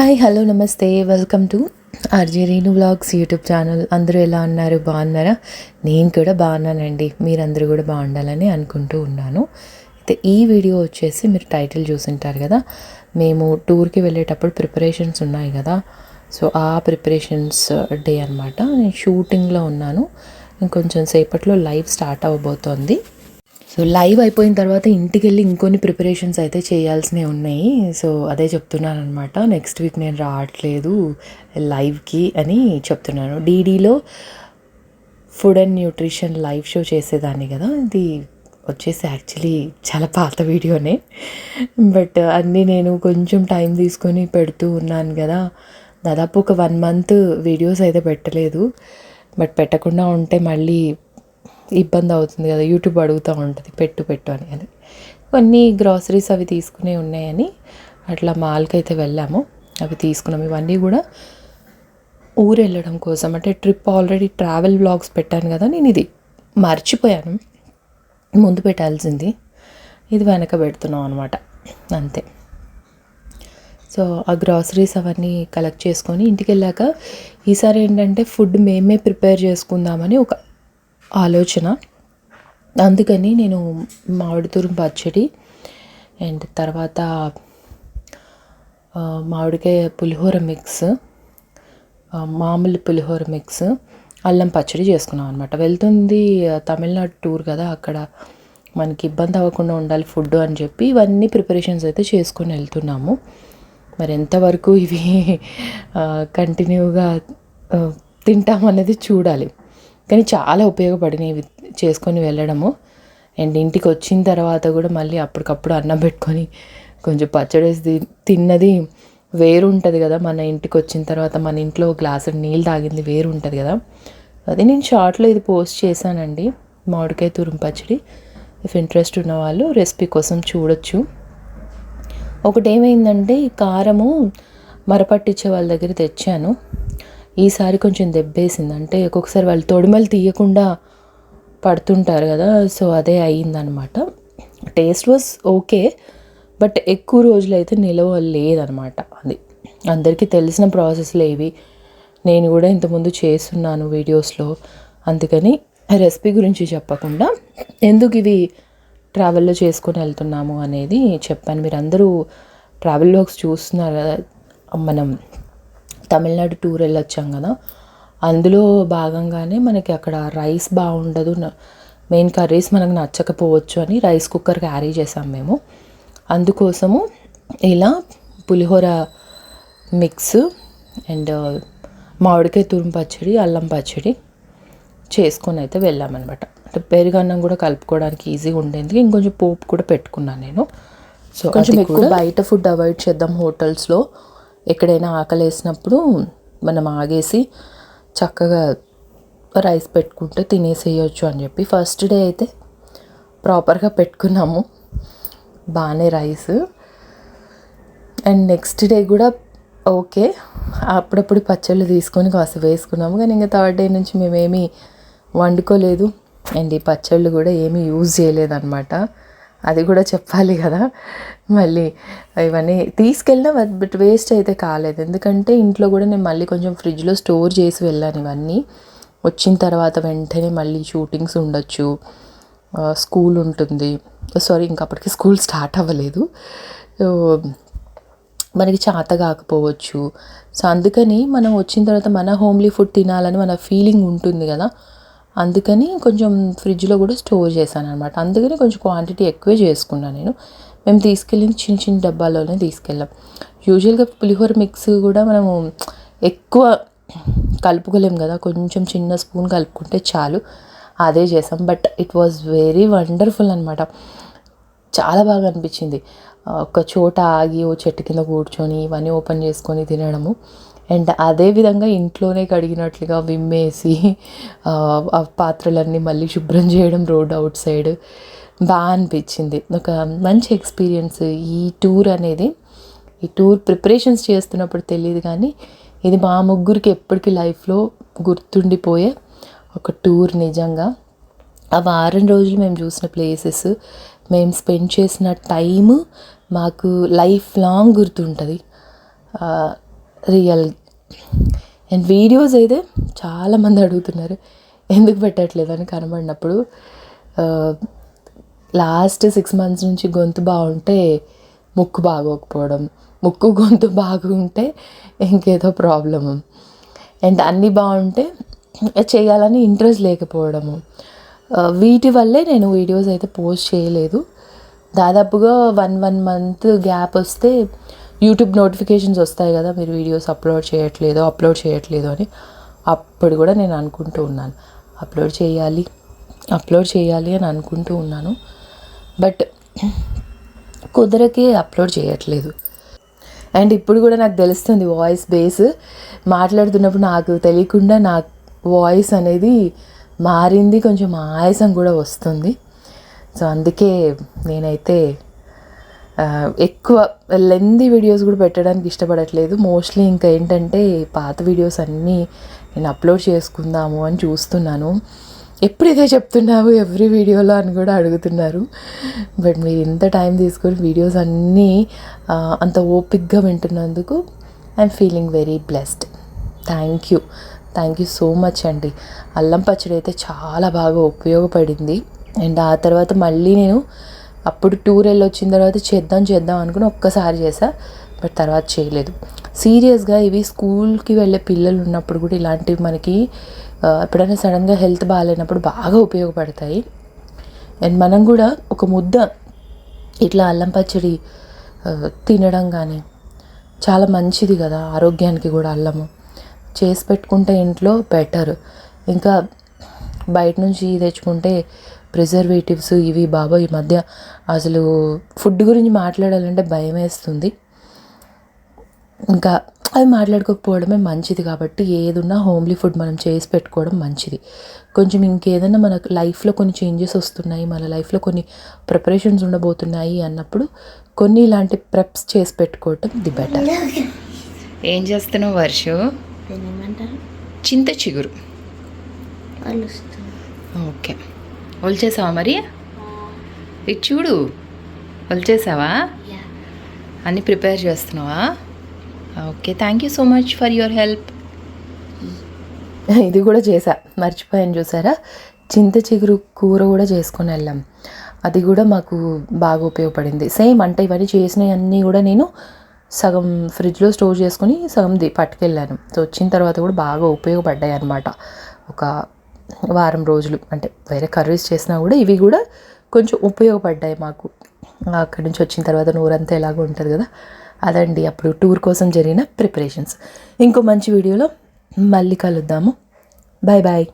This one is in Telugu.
హాయ్ హలో నమస్తే welcome to RJ Renu vlogs YouTube channel. అందరూ ఎలా ఉన్నారు, బాగున్నారా? నేను కూడా బాగున్నానండి. మీరందరూ కూడా బాగుండాలని అనుకుంటూ ఉన్నాను. అయితే ఈ వీడియో వచ్చేసి మీరు టైటిల్ చూసింటారు కదా, మేము టూర్కి వెళ్ళేటప్పుడు ప్రిపరేషన్స్ ఉన్నాయి కదా, సో ఆ ప్రిపరేషన్స్ డే అనమాట. నేను షూటింగ్లో ఉన్నాను. ఇంకొంచెం సేపట్లో లైవ్ స్టార్ట్ అవ్వబోతోంది. సో లైవ్ అయిపోయిన తర్వాత ఇంటికి వెళ్ళి ఇంకొన్ని ప్రిపరేషన్స్ అయితే చేయాల్సినవి ఉన్నాయి. సో అదే చెప్తున్నాను అనమాట. నెక్స్ట్ వీక్ నేను రావట్లేదు లైవ్కి అని చెప్తున్నాను. డీడీలో food and nutrition live show చేసేదాన్ని కదా, ఇది వచ్చేసి యాక్చువల్లీ చాలా పాత వీడియోనే, బట్ అన్నీ నేను కొంచెం టైం తీసుకొని పెడుతూ ఉన్నాను కదా. దాదాపు ఒక 1 month వీడియోస్ అయితే పెట్టలేదు. బట్ పెట్టకుండా ఉంటే మళ్ళీ ఇబ్బంది అవుతుంది కదా, యూట్యూబ్ అడుగుతూ ఉంటుంది పెట్టు అని. కొన్ని గ్రాసరీస్ అవి తీసుకునే ఉన్నాయని అట్లా మాల్కి అయితే వెళ్ళాము, అవి తీసుకున్నాం. ఇవన్నీ కూడా ఊరు వెళ్ళడం కోసం, అంటే ట్రిప్ ఆల్రెడీ ట్రావెల్ వ్లాగ్స్ పెట్టాను కదా, నేను ఇది మర్చిపోయాను, ముందు పెట్టాల్సింది, ఇది వెనక పెడుతున్నాం అనమాట, అంతే. సో ఆ గ్రాసరీస్ అవన్నీ కలెక్ట్ చేసుకొని ఇంటికి వెళ్ళాక ఈసారి ఏంటంటే ఫుడ్ మేమే ప్రిపేర్ చేసుకుందామని ఒక ఆలోచన. అందుకని నేను మామిడి తురుము పచ్చడి అండ్ తర్వాత మామిడికాయ పులిహోర మిక్స్, మామూలు పులిహోర మిక్స్, అల్లం పచ్చడి చేసుకున్నాం అనమాట. వెళ్తుంది తమిళనాడు టూర్ కదా, అక్కడ మనకి ఇబ్బంది అవ్వకుండా ఉండాలి ఫుడ్ అని చెప్పి ఇవన్నీ ప్రిపరేషన్స్ అయితే చేసుకొని వెళ్తున్నాము. మరి ఎంతవరకు ఇవి కంటిన్యూగా తింటామనేది చూడాలి. కానీ చాలా ఉపయోగపడినవి చేసుకొని వెళ్ళడము. అండ్ ఇంటికి వచ్చిన తర్వాత కూడా మళ్ళీ అప్పటికప్పుడు అన్నం పెట్టుకొని కొంచెం పచ్చడి వేసి తిన్నది వేరు ఉంటుంది కదా. మన ఇంటికి వచ్చిన తర్వాత మన ఇంట్లో గ్లాసు నీళ్ళు తాగింది వేరు ఉంటుంది కదా. అది నేను షార్ట్లో ఇది పోస్ట్ చేశానండి, మామిడికాయ తురుము పచ్చడి. ఇఫ్ ఇంట్రెస్ట్ ఉన్న వాళ్ళు రెసిపీ కోసం చూడొచ్చు. ఒకటి ఏమైందంటే ఈ కారము మరపట్టించే వాళ్ళ దగ్గర తెచ్చాను, ఈసారి కొంచెం దెబ్బేసింది. అంటే ఒక్కొక్కసారి వాళ్ళు తొడిమలు తీయకుండా పడుతుంటారు కదా, సో అదే అయ్యిందనమాట. టేస్ట్ వాజ్ ఓకే, బట్ ఎక్కువ రోజులు అయితే నిలవ లేదనమాట. అది అందరికీ తెలిసిన ప్రాసెస్లో ఇవి, నేను కూడా ఇంతకుముందు చేస్తున్నాను వీడియోస్లో. అందుకని రెసిపీ గురించి చెప్పకుండా ఎందుకు ఇవి ట్రావెల్లో చేసుకొని వెళ్తున్నాము అనేది చెప్పాను. మీరు అందరూ ట్రావెల్ వ్లాగ్స్ చూస్తున్నారు కదా, మనం తమిళనాడు టూర్ వెళ్ళొచ్చాం కదా, అందులో భాగంగానే మనకి అక్కడ రైస్ బాగుండదు, మెయిన్ కర్రీస్ మనకు నచ్చకపోవచ్చు అని రైస్ కుక్కర్ క్యారీ చేసాం మేము. అందుకోసము ఇలా పులిహోర మిక్స్ అండ్ మామిడికాయ తురుము పచ్చడి, అల్లం పచ్చడి చేసుకొని అయితే వెళ్ళామన్నమాట. అంటే పెరుగన్నం కూడా కలుపుకోవడానికి ఈజీగా ఉండేందుకు ఇంకొంచెం పోపు కూడా పెట్టుకున్నాను నేను. సో కొంచెం ఎక్కువ బయట ఫుడ్ అవాయిడ్ చేద్దాం హోటల్స్లో. ఎక్కడైనా ఆకలి వేసినప్పుడు మనం ఆగేసి చక్కగా రైస్ పెట్టుకుంటే తినేసేయచ్చు అని చెప్పి ఫస్ట్ డే అయితే ప్రాపర్గా పెట్టుకున్నాము బాగానే రైస్. అండ్ నెక్స్ట్ డే కూడా ఓకే, అప్పుడప్పుడు పచ్చళ్ళు తీసుకొని కాస్త వేసుకున్నాము. కానీ ఇంకా థర్డ్ డే నుంచి మేమేమీ వండుకోలేదు అండ్ ఈ పచ్చళ్ళు కూడా ఏమీ యూజ్ చేయలేదన్నమాట. అది కూడా చెప్పాలి కదా, మళ్ళీ ఇవన్నీ తీసుకెళ్ళినా బట్ వేస్ట్ అయితే కాలేదు. ఎందుకంటే ఇంట్లో కూడా నేను మళ్ళీ కొంచెం ఫ్రిడ్జ్లో స్టోర్ చేసి వెళ్ళాను. ఇవన్నీ వచ్చిన తర్వాత వెంటనే మళ్ళీ షూటింగ్స్ ఉండొచ్చు, స్కూల్ ఉంటుంది, సారీ ఇంకా అప్పటికి స్కూల్ స్టార్ట్ అవ్వలేదు, సో మనకి చేత కాకపోవచ్చు. సో అందుకని మనం వచ్చిన తర్వాత మన హోమ్లీ ఫుడ్ తినాలని మన ఫీలింగ్ ఉంటుంది కదా, అందుకని కొంచెం ఫ్రిడ్జ్లో కూడా స్టోర్ చేశాను అనమాట. అందుకని కొంచెం క్వాంటిటీ ఎక్కువే చేసుకున్నాను నేను. మేము తీసుకెళ్ళింది చిన్న చిన్న డబ్బాల్లోనే తీసుకెళ్ళాం. యూజువల్గా పులిహోర మిక్స్ కూడా మనము ఎక్కువ కలుపుకోలేం కదా, కొంచెం చిన్న స్పూన్ కలుపుకుంటే చాలు, అదే చేసాం. But it was very wonderful అనమాట, చాలా బాగా అనిపించింది. ఒక చోట ఆగి ఓ చెట్టు కింద కూర్చొని ఇవన్నీ ఓపెన్ చేసుకొని తినడము, అండ్ అదేవిధంగా ఇంట్లోనే కడిగినట్లుగా విమ్మేసి ఆ పాత్రలన్నీ మళ్ళీ శుభ్రం చేయడం రోడ్ అవుట్ సైడ్, బాగా అనిపించింది. ఒక మంచి ఎక్స్పీరియన్స్ ఈ టూర్ అనేది. ఈ టూర్ ప్రిపరేషన్స్ చేస్తున్నప్పుడు తెలియదు కానీ ఇది మా ముగ్గురికి ఎప్పటికీ లైఫ్లో గుర్తుండిపోయే ఒక టూర్ నిజంగా. ఆ వారం రోజులు మేము చూసిన ప్లేసెస్, మేము స్పెండ్ చేసిన టైము మాకు లైఫ్ లాంగ్ గుర్తుంటుంది. రియల్. అండ్ వీడియోస్ అయితే చాలామంది అడుగుతున్నారు ఎందుకు పెట్టట్లేదు అని కనబడినప్పుడు. లాస్ట్ 6 months నుంచి గొంతు బాగుంటే ముక్కు బాగోకపోవడం, ముక్కు గొంతు బాగుంటే ఇంకేదో ప్రాబ్లము, అండ్ అన్నీ బాగుంటే చేయాలని ఇంట్రెస్ట్ లేకపోవడము. వీటి వల్లే నేను వీడియోస్ అయితే పోస్ట్ చేయలేదు. దాదాపుగా 1 month గ్యాప్ వస్తే యూట్యూబ్ నోటిఫికేషన్స్ వస్తాయి కదా, మీరు వీడియోస్ అప్లోడ్ చేయట్లేదు అని. అప్పుడు కూడా నేను అనుకుంటూ ఉన్నాను అప్లోడ్ చేయాలి అని అనుకుంటూ ఉన్నాను. బట్ కుదరకే అప్లోడ్ చేయట్లేదు. అండ్ ఇప్పుడు కూడా నాకు తెలుస్తుంది వాయిస్ బేస్ మాట్లాడుతున్నప్పుడు నాకు తెలియకుండా నా వాయిస్ అనేది మారింది, కొంచెం ఆయాసం కూడా వస్తుంది. సో అందుకే నేనైతే ఎక్కువ లెంతీ వీడియోస్ కూడా పెట్టడానికి ఇష్టపడట్లేదు. మోస్ట్లీ ఇంకా ఏంటంటే పాత వీడియోస్ అన్నీ నేను అప్లోడ్ చేసుకుందాము అని చూస్తున్నాను. ఎప్పుడు ఇదే చెప్తున్నావు ఎవ్రీ వీడియోలో అని కూడా అడుగుతున్నారు. బట్ మీరు ఇంత టైం తీసుకొని వీడియోస్ అన్నీ అంత ఓపిక్గా వింటున్నందుకు I'm feeling very blessed. Thank you so much అండి. అల్లం పచ్చడి అయితే చాలా బాగా ఉపయోగపడింది. అండ్ ఆ తర్వాత మళ్ళీ నేను అప్పుడు టూర్ వెళ్ళి వచ్చిన తర్వాత చేద్దాం అనుకుని ఒక్కసారి చేసా, బట్ తర్వాత చేయలేదు. సీరియస్గా ఇవి స్కూల్కి వెళ్ళే పిల్లలు ఉన్నప్పుడు కూడా ఇలాంటివి మనకి ఎప్పుడైనా సడన్గా హెల్త్ బాగాలేనప్పుడు బాగా ఉపయోగపడతాయి. అండ్ మనం కూడా ఒక ముద్ద ఇట్లా అల్లం పచ్చడి తినడం కానీ చాలా మంచిది కదా ఆరోగ్యానికి కూడా. అల్లము చేసి పెట్టుకుంటే ఇంట్లో బెటర్. ఇంకా బయట నుంచి తెచ్చుకుంటే ప్రిజర్వేటివ్స్ ఇవి బాబా ఈ మధ్య అసలు ఫుడ్ గురించి మాట్లాడాలంటే భయం వేస్తుంది. ఇంకా అవి మాట్లాడుకోకపోవడమే మంచిది. కాబట్టి ఏదున్నా హోమ్లీ ఫుడ్ మనం చేసి పెట్టుకోవడం మంచిది. కొంచెం ఇంకేదైనా మన లైఫ్లో కొన్ని చేంజెస్ వస్తున్నాయి, మన లైఫ్లో కొన్ని ప్రిపరేషన్స్ ఉండబోతున్నాయి అన్నప్పుడు కొన్ని ఇలాంటి ప్రెప్స్ చేసి పెట్టుకోవటం ది బెటర్. ఏం చేస్తున్నావు వర్షు? చింత చిగురు. ఓకే, ఒలిచేసావా మరి? ఇది చూడు, ఒలిచేసావా? అన్నీ ప్రిపేర్ చేస్తున్నావా? Okay, thank you so much for your help. ఇది కూడా చేసా, మర్చిపోయాను చూసారా. చింత చిగురు కూర కూడా చేసుకొని వెళ్ళాం. అది కూడా మాకు బాగా ఉపయోగపడింది. సేమ్ అంటే ఇవన్నీ చేసినవన్నీ కూడా నేను సగం ఫ్రిడ్జ్లో స్టోర్ చేసుకొని సగం పట్టుకెళ్ళాను. సో వచ్చిన తర్వాత కూడా బాగా ఉపయోగపడ్డాయి అన్నమాట. ఒక వారం రోజులు అంటే వేరే కర్రీస్ చేసినా కూడా ఇవి కూడా కొంచెం ఉపయోగపడ్డాయి మాకు. అక్కడి నుంచి వచ్చిన తర్వాత నోరంతా ఎలాగో ఉంటుంది కదా, అదండి అప్పుడు టూర్ కోసం జరిగిన ప్రిపరేషన్స్. ఇంకో మంచి వీడియోలో మళ్ళీ కలుద్దాము. Bye bye.